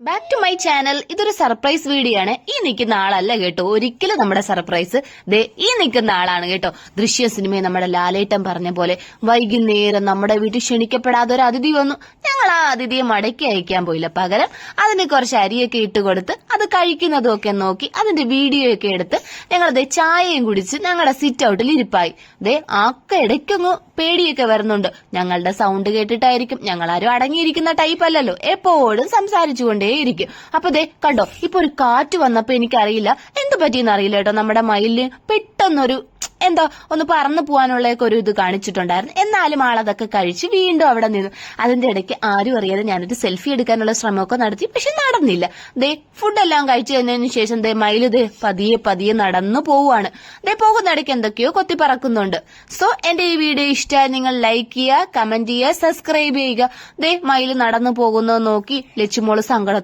Back to my channel. ഇതൊരു surprise video ആണ്. ഈ നിൽക്കുന്ന ആളല്ല കേട്ടോ, ഒരിക്കലും നമ്മുടെ സർപ്രൈസ്. ദേ ഈ നിൽക്കുന്ന ആളാണ് കേട്ടോ. ദൃശ്യ സിനിമയെ നമ്മുടെ ലാലേട്ടൻ പറഞ്ഞ പോലെ വൈകുന്നേരം നമ്മുടെ വീട്ടിൽ ക്ഷണിക്കപ്പെടാതെ ഒരു അതിഥി വന്നു. ഞങ്ങൾ ആ അതിഥിയെ മടക്കി അയക്കാൻ പോയില്ല, പകരം അതിന് കുറച്ച് അരിയൊക്കെ ഇട്ട് കൊടുത്ത് അത് കഴിക്കുന്നതും ഒക്കെ നോക്കി അതിന്റെ വീഡിയോ ഒക്കെ എടുത്ത് ഞങ്ങൾ ദേ ചായയും കുടിച്ച് ഞങ്ങളുടെ സിറ്റ് ഔട്ടിൽ ഇരിപ്പായി. ദേ ആക്ക ഇടയ്ക്കൊന്ന് പേടിയൊക്കെ വരുന്നുണ്ട്. ഞങ്ങളുടെ സൗണ്ട് കേട്ടിട്ടായിരിക്കും. ഞങ്ങളാരും അടങ്ങിയിരിക്കുന്ന ടൈപ്പ് അല്ലല്ലോ, എപ്പോഴും സംസാരിച്ചുകൊണ്ടേയിരിക്കും. അപ്പൊ ദേ കണ്ടോ, ഇപ്പൊ ഒരു കാറ്റ് വന്നപ്പോ എനിക്കറിയില്ല എന്ത് പറ്റിയെന്ന് അറിയില്ല കേട്ടോ, നമ്മുടെ മയിലിന് പെട്ടെന്നൊരു എന്താ ഒന്ന് പറന്നു പോകാനുള്ളതൊക്കെ ഒരു ഇത് കാണിച്ചിട്ടുണ്ടായിരുന്നു. എന്നാലും ആളതൊക്കെ കഴിച്ച് വീണ്ടും അവിടെ നിന്നു. അതിന്റെ ഇടയ്ക്ക് ആരും അറിയാതെ ഞാനൊരു സെൽഫി എടുക്കാനുള്ള ശ്രമമൊക്കെ നടത്തി, പക്ഷെ നടന്നില്ല. ദേ ഫുഡെല്ലാം കഴിച്ചു കഴിഞ്ഞതിന് ശേഷം ദേ മയില് ദേ പതിയെ പതിയെ നടന്നു പോവുകയാണ്. ദേ പോകുന്നിടയ്ക്ക് എന്തൊക്കെയോ കൊത്തി പറക്കുന്നുണ്ട്. സോ എന്റെ ഈ വീഡിയോ ഇഷ്ടമായി നിങ്ങൾ ലൈക്ക് ചെയ്യുക, കമന്റ് ചെയ്യുക, സബ്സ്ക്രൈബ് ചെയ്യുക. ദേ മയില് നടന്നു പോകുന്നത് നോക്കി ലച്ചുമോള് സങ്കടം